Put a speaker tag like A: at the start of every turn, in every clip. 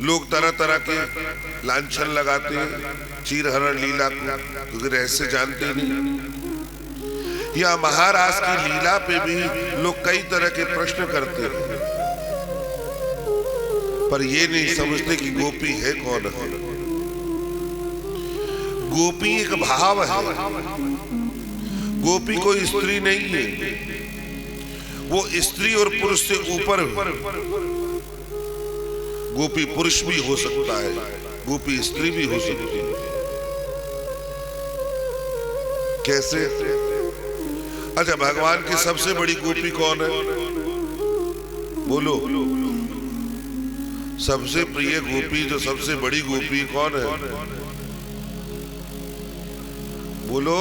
A: लोग तरह तरह के लांछन लगाते हैं चीरहरण लीला को, क्योंकि रहस्य जानते नहीं। या महारास की लीला पे भी लोग कई तरह के प्रश्न करते हैं, पर ये नहीं समझते कि गोपी है कौन है। गोपी एक भाव है, गोपी कोई स्त्री नहीं है, वो स्त्री और पुरुष से ऊपर है। गोपी पुरुष भी हो सकता है, गोपी स्त्री भी हो सकती है। कैसे? अच्छा, भगवान की सबसे बड़ी गोपी कौन है? बोलो। सबसे प्रिय गोपी, जो सबसे बड़ी गोपी कौन है? बोलो।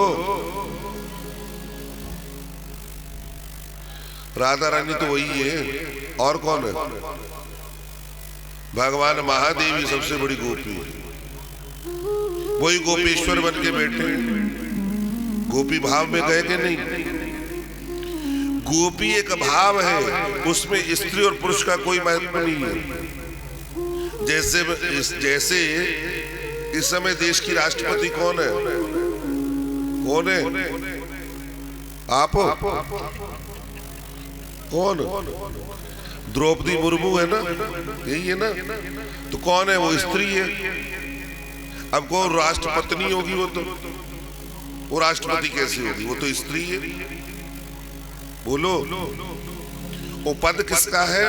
A: राधा रानी तो वही है, और कौन है? भगवान महादेव ही सबसे बड़ी गोपी, वही गोपेश्वर बन के बैठे। गोपी भाव में गए कि नहीं? गोपी एक भाव है, उसमें स्त्री और पुरुष का कोई महत्व नहीं है। जैसे इस समय देश की राष्ट्रपति कौन है? कौन है? आप कौन? द्रौपदी मुर्मू है ना, यही है ना? तो कौन है वो? स्त्री है। अब को राष्ट्रपत्नी होगी वो राष्ट्रपति कैसे होगी? वो तो स्त्री है। बोलो। वो पद किसका है?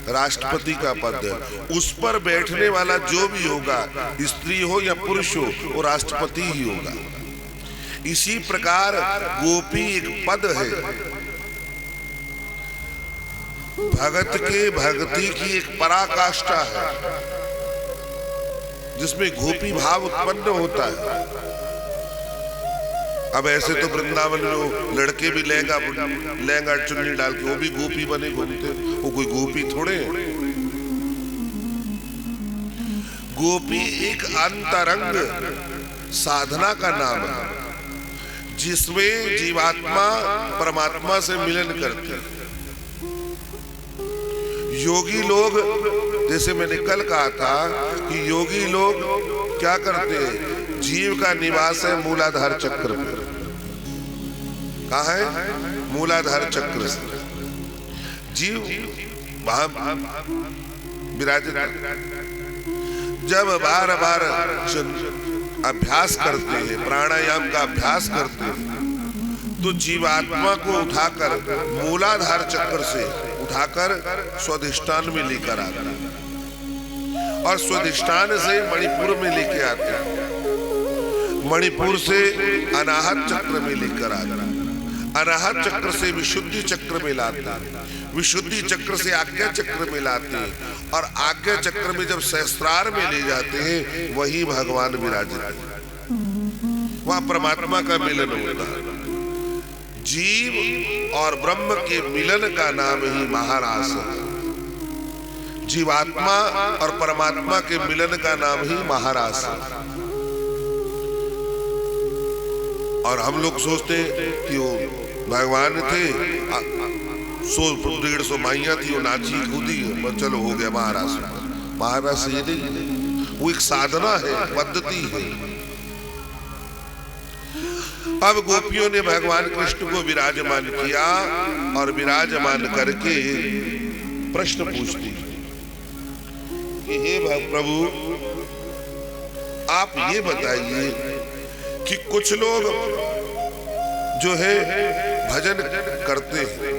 A: राष्ट्रपति का पद है। उस पर बैठने वाला जो भी होगा, स्त्री हो या पुरुष हो, वो राष्ट्रपति ही होगा। इसी प्रकार गोपी एक पद है, भगत के भक्ति की एक पराकाष्ठा है, जिसमें गोपी भाव उत्पन्न होता है। अब ऐसे तो वृंदावन में लड़के भी लहंगा चुन्नी डाल के वो भी गोपी बने घूमते, वो कोई गोपी थोड़े है। गोपी एक अंतरंग साधना का नाम है, जिसमें जीवात्मा परमात्मा से मिलन करते हैं। योगी लोग, जैसे मैंने कल कहा था कि योगी लोग क्या करते हैं? जीव का निवास है मूलाधार चक्र पर। कहाँ है? मूलाधार चक्र से जीव वहां विराजित। जब बार बार अभ्यास करते हैं, प्राणायाम का अभ्यास करते हैं, तो जीवात्मा को उठाकर मूलाधार चक्र से उठाकर स्वाधिष्ठान में लेकर आते हैं, और स्वाधिष्ठान से मणिपुर में लेके आते हैं, मणिपुर से अनाहत चक्र में लेकर आते हैं, अनाहत चक्र से विशुद्धि चक्र में लाते हैं, विशुद्धि चक्र से आज्ञा चक्र में लाते हैं, और आज्ञा चक्र में जब सहस्त्रार में ले जाते हैं, वही भगवान विराजित है। वहां परमात्मा का मिलन होता है। जीव और ब्रह्म के मिलन का नाम ही महारास है। जीवात्मा और परमात्मा के मिलन का नाम ही महारास है। और हम लोग सोचते कि वो भगवान थे, 100-150 माइयां थी, वो नाची कूदी, चलो हो गया महारास। महारास ये नहीं, वो एक साधना है, पद्धति है। अब गोपियों ने भगवान कृष्ण को विराजमान किया, और विराजमान करके प्रश्न पूछती कि हे प्रभु, आप ये बताइए कि कुछ लोग जो है भजन करते हैं,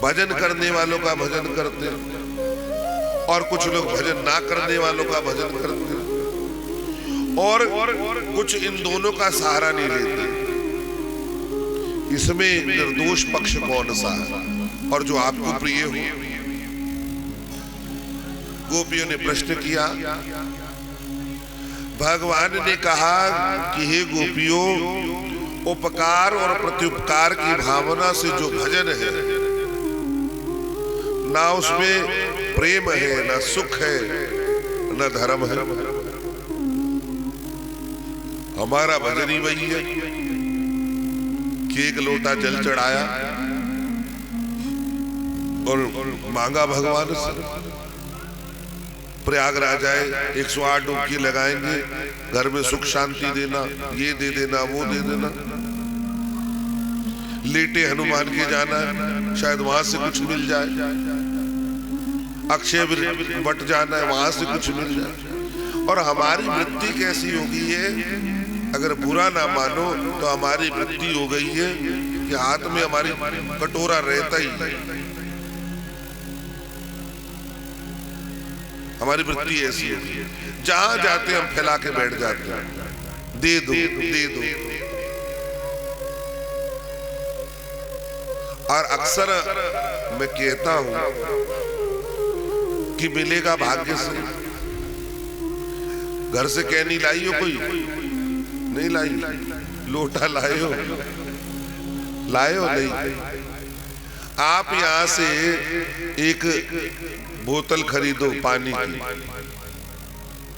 A: भजन करने वालों का भजन करते हैं, और कुछ लोग भजन ना करने वालों का भजन करते हैं, और कुछ इन दोनों का सहारा नहीं लेते। इसमें निर्दोष पक्ष कौन सा है, और जो आपको प्रिय हो? गोपियों ने प्रश्न किया। भगवान ने कहा कि हे गोपियों, उपकार और प्रत्युपकार की भावना से जो भजन है, ना उसमें प्रेम है, ना सुख है, ना धर्म है। हमारा भजन ही वही है कि एक लोटा जल चढ़ाया और मांगा भगवान से, प्रयागराज आए 108 डुबकी लगाएंगे, घर में सुख शांति देना, ये दे देना, वो दे देना। लेटे हनुमान के जाना, शायद वहां से कुछ मिल जाए। अक्षय वट जाना है, वहां से कुछ मिल जाए। और हमारी वृत्ति कैसी हो गई है, अगर बुरा ना मानो तो हमारी वृत्ति हो गई है कि हाथ में हमारी कटोरा रहता ही नहीं। हमारी वृत्ति ऐसी है, जहां जाते हम फैला के बैठ जाते हैं, दे दो दे दो। और अक्सर मैं कहता हूं कि मिलेगा भाग्य से। घर से कहनी लाई हो, कोई नहीं लाई, लोटा लाए हो नहीं। आप यहां से एक बोतल खरीदो पानी की,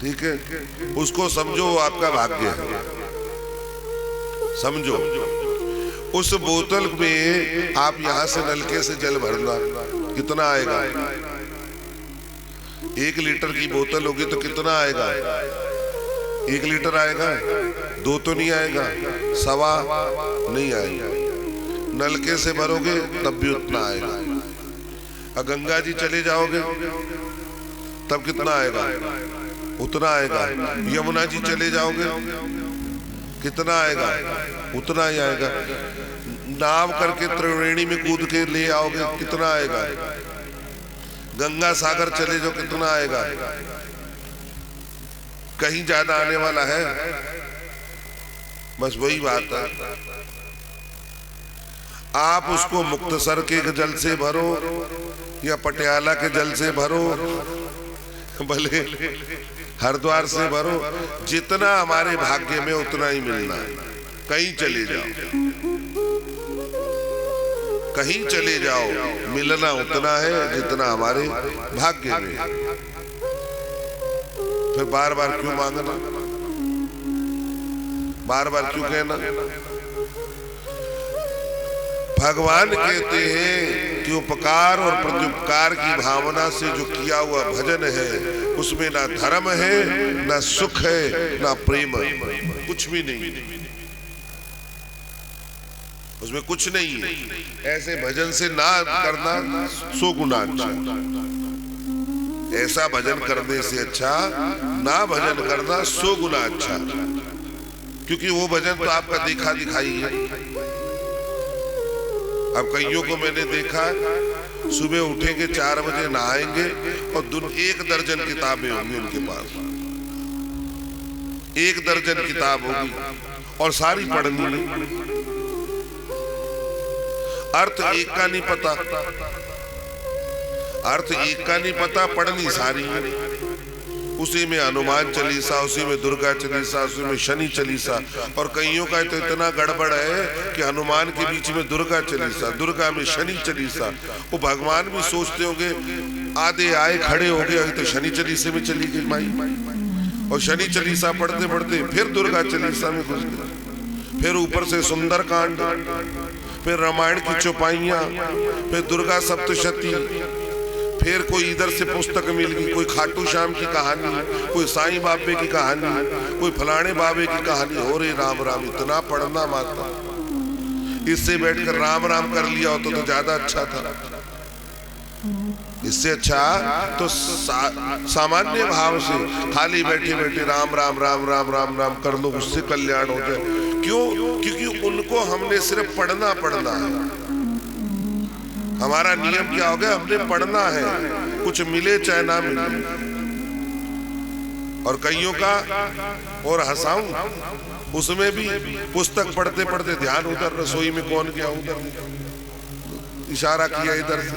A: ठीक है, उसको समझो वो आपका भाग्य है। समझो उस बोतल में आप यहां से नलके से जल भरना, कितना आएगा? 1 लीटर की बोतल होगी तो कितना आएगा? 1 लीटर आएगा? 2 तो नहीं आएगा, 1.25 नहीं आएगा। नलके से भरोगे तब भी उतना आएगा। और गंगा जी चले जाओगे तब कितना आएगा? उतना आएगा। यमुना जी चले जाओगे कितना आएगा? उतना ही आएगा। नाव करके त्रिवेणी में कूद के ले आओगे कितना आएगा? गंगा सागर चले जाओ कितना आएगा? कहीं ज्यादा आने वाला है? बस वही बात है। आप उसको मुक्तसर के जल से भरो या पटियाला के जल से भरो, भले हरिद्वार से भरो, जितना हमारे भाग्य में उतना ही मिलना है। कहीं चले जाओ, कहीं चले जाओ, मिलना उतना है जितना हमारे भाग्य में। फिर बार बार क्यों मांगना, बार बार क्यों कहना? भगवान कहते हैं कि उपकार और प्रत्युपकार की भावना से जो किया हुआ भजन है उसमें ना धर्म है, ना सुख है, ना प्रेम है, कुछ भी नहीं, उसमें कुछ नहीं है। ऐसे भजन से ना करना 100 गुना अच्छा। ऐसा भजन करने से अच्छा ना भजन करना 100 गुना अच्छा, क्योंकि वो भजन तो आपका देखा दिखाई है। अब कईयों को मैंने देखा, सुबह उठेंगे 4 बजे, नहाएंगे और 1 दर्जन किताबें होंगी उनके पास, 1 दर्जन किताब होगी और सारी पढ़नी नहीं। अर्थ एक का नहीं पता, अर्थ एक का नहीं पता, पढ़नी सारी है। उसी में हनुमान चालीसा, उसी में दुर्गा चालीसा, उसी में शनि चालीसा। और कईयों का तो इतना गड़बड़ है कि हनुमान के बीच में दुर्गा चालीसा, दुर्गा में शनि चालीसा। वो भगवान भी सोचते होंगे, आधे आए खड़े हो गए तो शनि चालीसे में चली गई माई, और शनि चालीसा पढ़ते पढ़ते फिर दुर्गा चालीसा में घुस गए, फिर ऊपर से सुंदर कांड, फिर रामायण की चौपाइयां, फिर दुर्गा सप्तशती, फिर कोई इधर से पुस्तक मिल गई, कोई खाटू श्याम की कहानी, कोई साईं बाबे की कहानी, कोई फलाने बाबे की कहानी। हो रे राम राम, इतना पढ़ना माता, इससे बैठकर राम राम कर लिया हो तो ज्यादा अच्छा था। इससे अच्छा तो सामान्य भाव से खाली बैठे बैठे राम राम राम राम राम राम कर लो, उससे कल्याण हो जाए। क्यों? क्योंकि उनको हमने सिर्फ पढ़ना है। हमारा नियम क्या हो गया? हमने पढ़ना है, कुछ मिले चाहे ना मिले। और कईयों का, और हंसाऊं, उसमें भी पुस्तक पढ़ते पढ़ते ध्यान उधर, रसोई में कौन गया उधर, इशारा किया इधर से,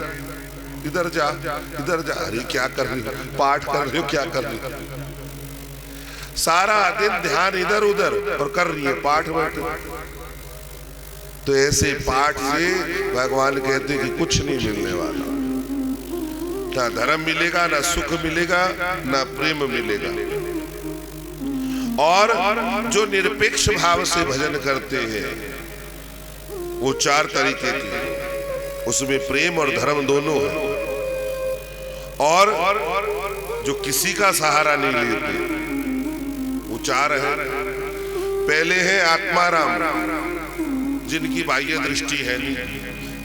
A: इधर जा इधर जा, अरे क्या कर रही हो, पाठ कर रही हो, क्या कर रही हो? सारा दिन ध्यान इधर उधर और कर रही है पाठ बैठे। तो ऐसे पाठ से भगवान कहते कि कुछ नहीं मिलने वाला, ना धर्म मिलेगा, ना सुख मिलेगा, ना प्रेम मिलेगा। और जो निरपेक्ष भाव से भजन करते हैं वो 4 तरीके के, उसमें प्रेम और धर्म दोनों है। और जो किसी का सहारा नहीं लेते। वो चार है। पहले है आत्माराम, जिनकी बाह्य दृष्टि है नहीं,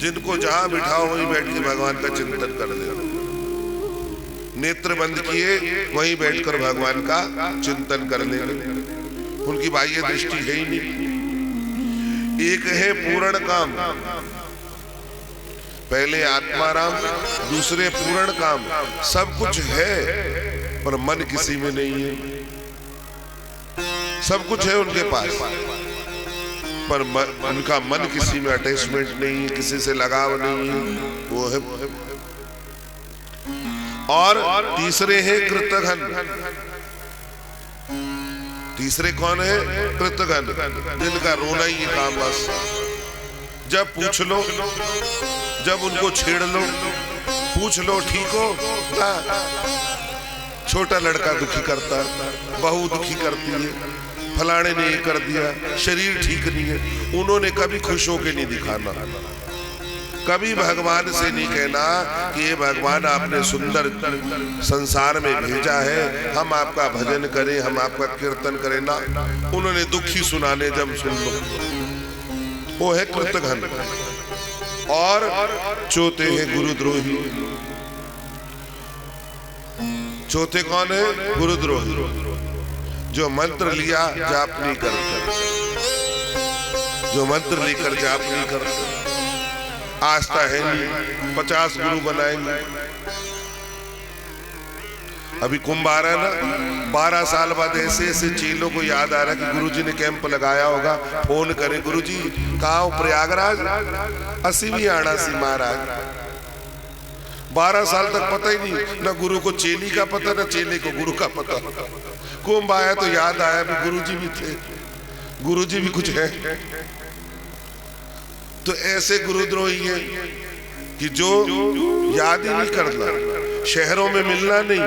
A: जिनको जहां बिठाओ वहीं बैठ के भगवान का चिंतन कर ले। नेत्र बंद किए वहीं बैठकर भगवान का चिंतन कर ले, उनकी बाह्य दृष्टि है ही नहीं। एक है पूर्ण काम, पहले आत्माराम, दूसरे पूर्ण काम। सब कुछ है पर मन किसी में नहीं है। सब कुछ है उनके पास पर उनका मन किसी में अटैचमेंट नहीं है, किसी से लगाव नहीं है। वो है। और तीसरे हैं कृतघ्न। तीसरे कौन है? कृतघ्न, जिनका रोना ही काम बस। जब पूछ लो, जब उनको छेड़ लो, पूछ लो ठीक हो ना। छोटा लड़का दुखी करता है, बहू दुखी करती है, फलाने ने ये कर दिया, शरीर ठीक नहीं है। उन्होंने कभी खुश होकर नहीं दिखाना, कभी भगवान से नहीं कहना कि ये भगवान आपने सुंदर संसार में भेजा है, हम आपका भजन करें, हम आपका कीर्तन करें ना। उन्होंने दुखी सुनाने जब सुन लो, वो है कृतघ्न। और चौथे हैं गुरुद्रोही। चौथे कौन है? गुरुद्रोही, जो मंत्र लिया जाप नहीं करते, जो मंत्र लेकर जाप नहीं करते, आस्था है नहीं, 50 गुरु बनाएंगे। अभी कुंभ आ रहा है ना, 12 साल बाद ऐसे ऐसे चेलों को याद आ रहा है कि गुरुजी ने कैंप लगाया होगा, फोन करें गुरुजी कहाँ हो? प्रयागराज, असी भी आना सी महाराज। 12 साल तक पता ही नहीं, ना गुरु को चेली का पता, ना चेले को गुरु का पता। कुंभ आया तो याद आया भी गुरुजी भी थे, गुरुजी भी कुछ है। तो ऐसे गुरुद्रोही है कि जो याद ही नहीं करना, शहरों में मिलना नहीं।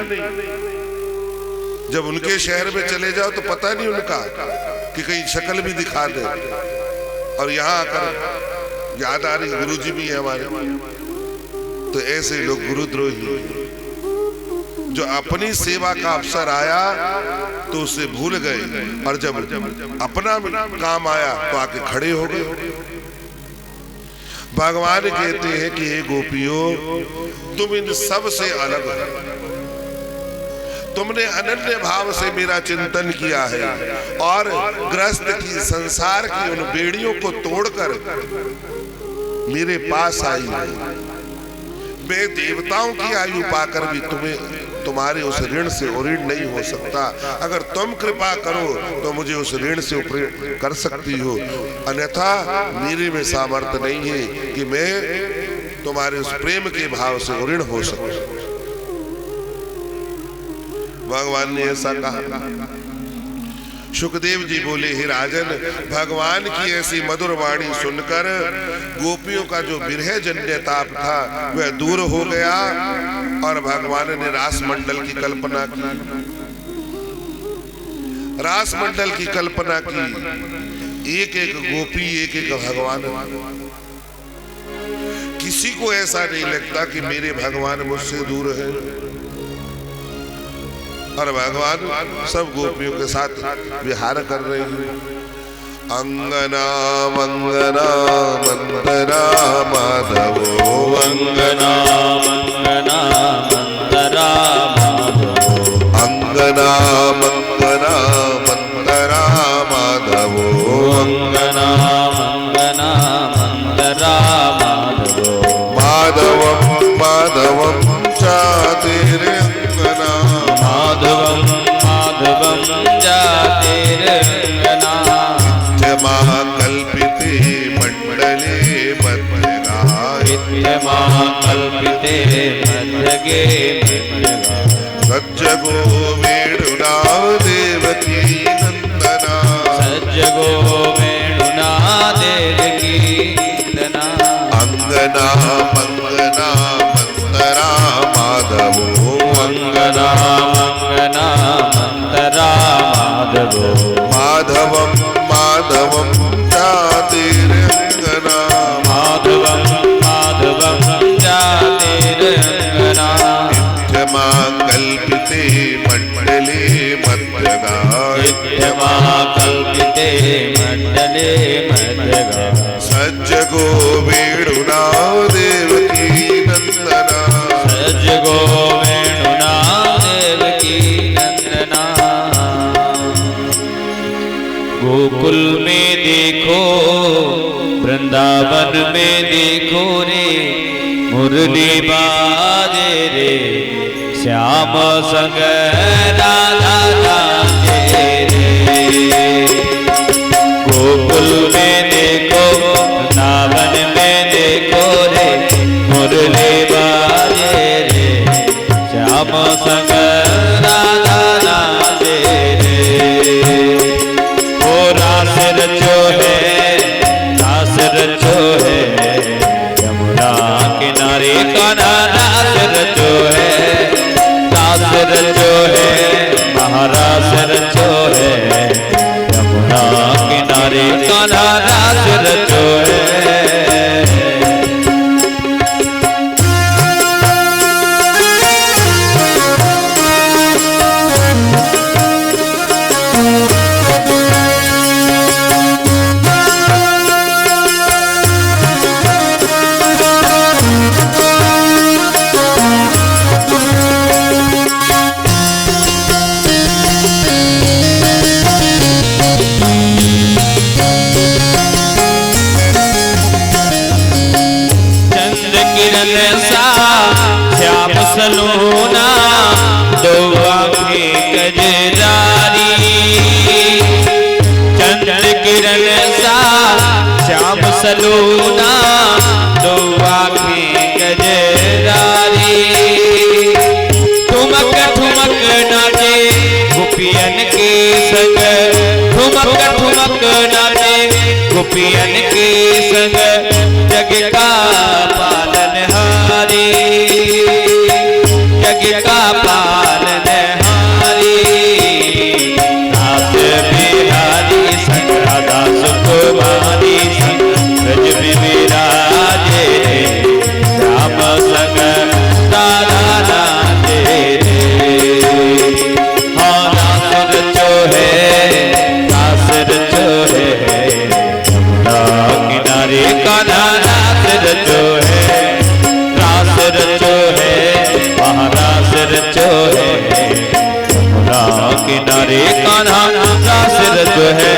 A: जब उनके शहर में चले जाओ तो पता नहीं उनका कि कहीं शक्ल भी दिखा दे, और यहाँ आकर याद आ रही गुरुजी भी है हमारे। तो ऐसे लोग गुरुद्रोही, जो अपनी सेवा का अवसर आया तो उसे भूल गए, और जब अपना काम आया तो आके खड़े हो गए। भगवान कहते हैं कि हे गोपियों, तुम इन सब से अलग हो, तुमने अनन्य भाव से मेरा चिंतन किया है और ग्रस्त की संसार की उन बेड़ियों को तोड़कर मेरे पास आई है। मैं देवताओं की आयु पाकर भी तुम्हारे उस ऋण से ऋण नहीं हो सकता। अगर तुम कृपा करो तो मुझे उस ऋण से ऊपर कर सकती हो, अन्यथा मेरे में सामर्थ्य नहीं है कि मैं तुम्हारे उस प्रेम के भाव से ऋण हो सकूं। भगवान ने ऐसा कहा। सुखदेव जी बोले, हे राजन, भगवान की ऐसी मधुर वाणी सुनकर गोपियों का जो विरह जन्य ताप था वह दूर हो गया और भगवान ने रास मंडल की कल्पना की। रास मंडल की कल्पना की, एक एक गोपी, एक एक भगवान। किसी को ऐसा नहीं लगता कि मेरे भगवान मुझसे दूर है, और भगवान सब गोपियों के साथ विहार कर रहे हैं। अंगना मंगना मंदरा माधवो, अंगना मंगना मंदरा माधवो, अंगना मंगना मंदरा माधवो, अंगना मंगना मंदरा माधवो, माधवम माधवम चातेरे अंगना, माधवम माधवम जातिरंगना, महाकल्पिते मंडले मध्यगा, महाकल्पिते मध्यगे मध्यगा, सज्जगो वेणुना देवकी नंदना, सज्जगो वेणुना देवकी नंदना, अंगना मंगना मंदरा माधवो, अंगना मंगना मंदरा माधवो, माधवम माधवम जातिरंगना, माधवम माधवम जातिरंगना, नित्यमा कल्पिते मंडले मध्यगा
B: कल्पिते मंडले मध्यगा
A: सज्जगो वेणुना देवकी नंदना
B: सज्जगो वेणुना देवकी नंदना। गोकुल में देखो वृंदावन में देखो रे मुरली बाजे रे श्याम संग राधा नाचे रे। गोकुल में देखो वृंदावन में देखो रे मुरली बाजे रे श्याम संग राधा नाचे रे। ओ रास रचो है रास रचो है यमुना किनारे कान्हा रास रचो है रास रचो है महारास रचो है यमुना किनारे कान्हा रास रचो है। श्याम सलोना दो आँखें कजरारी चंद्र किरण सा श्याम सलोना दो आँखें कजरारी। ठुमक ठुमक नाचे गोपियन के संग ठुमक ठुमक नाचे गोपियन के संग जग का पालनहारी जग का पालनहारी। नाथ बिहारी संग राधा सुकुमारी संग ब्रज में विराजे रे श्याम संग राधा नाचे रे। हाँ रास रचो है रास रचो है यमुना किनारे कान्हा रास रचो है रास रचो है महारास रचो है यमुना किनारे कान्हा रास रचो है।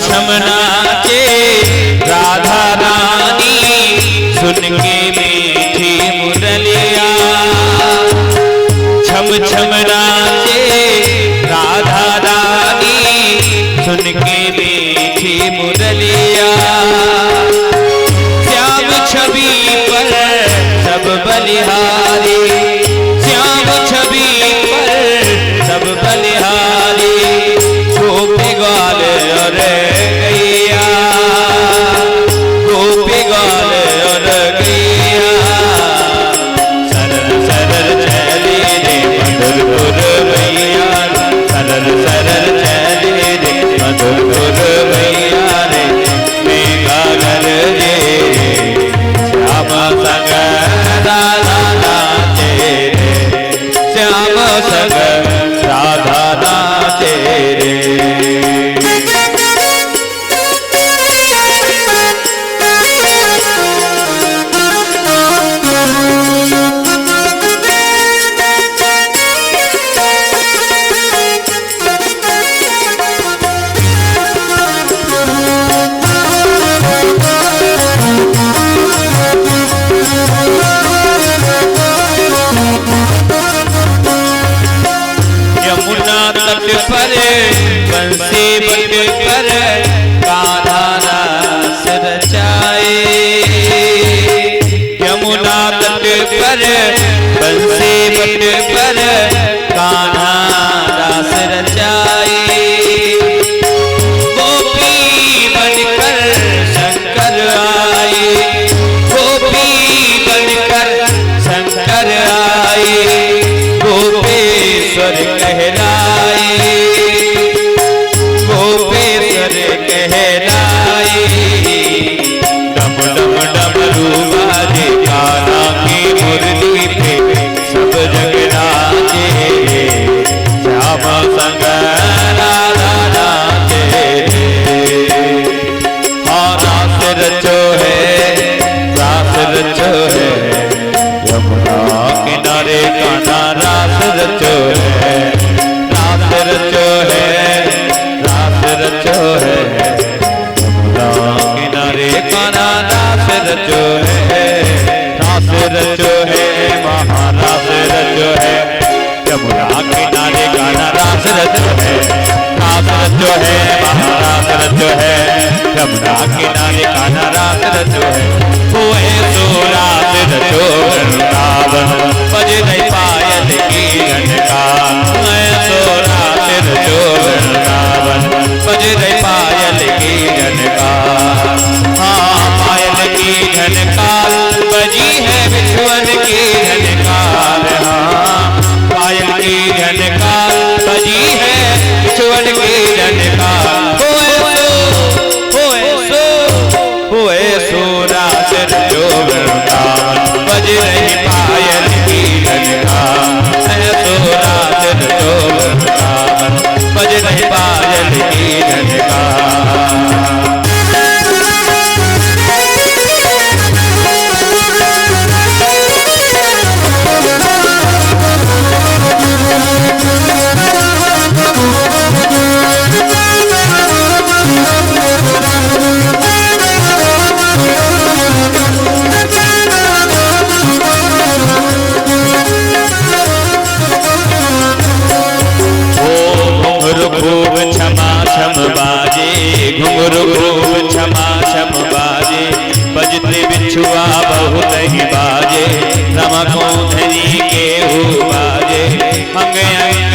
B: छम नाचे राधा रानी सुन के मीठी मुरलिया छम छम नाचे राधा रानी सुन के मीठी मुरलिया। श्याम छवि पर सब बलिहारी श्याम छवि पर सब बलिहारी। गोपी ग्वाल और गैया गोपी ग्वाल और गैया सरल सरल चले रे मधुरपुर मैया सरल सरल चले रे मधुरपुर मैया रे मेघा घर रे श्याम संग राधा नाचे रे श्याम संग राधा नाचे रे। यमुना तट पर बंसी बट पर कान्हा रास रचाए। यमुना तट पर बंसी बट पर कान्हा रास रचाए। गोपेश्वर कहलाए, गोपेश्वर कहलाए। डम डम डमरू बाजे कान्हा की मुरली पे सब जग नाचे, श्याम संग राधा नाचे। हाँ रास रचो है, रास रचो है, यमुना किनारे कान्हा रास रचो है, रास रचो है, रास रचो है, यमुना किनारे कान्हा रास रचो है, रास रचो है, महारास रचो है, यमुना किनारे कान्हा रास रचो है, रास रचो है, महारास रचो है, यमुना किनारे कान्हा रास रचो है। हुए सो रास रचो वृंदावन, बजे नहीं पायल की झनकार। हुए सो रास रचो वृंदावन, बजे नहीं पायल की झनकार। हाँ पायल की झनकार बजी है बिछुअन की झनकार। हाँ पायल की झनकार बजी है बिछुअन की झनकार। हुए सो रास रचो वृंदावन, बजे नहीं पायल की झनकार। सो रास रचो वृंदावन, बजे नहीं पायल की झनकार। खूब क्षमा क्षम बाजे, घुंघरू खूब क्षमा क्षम बाजे, बजते बिछुआ बहुत ही बाजे, रमा को धनी के हो बाजे, अंग अंग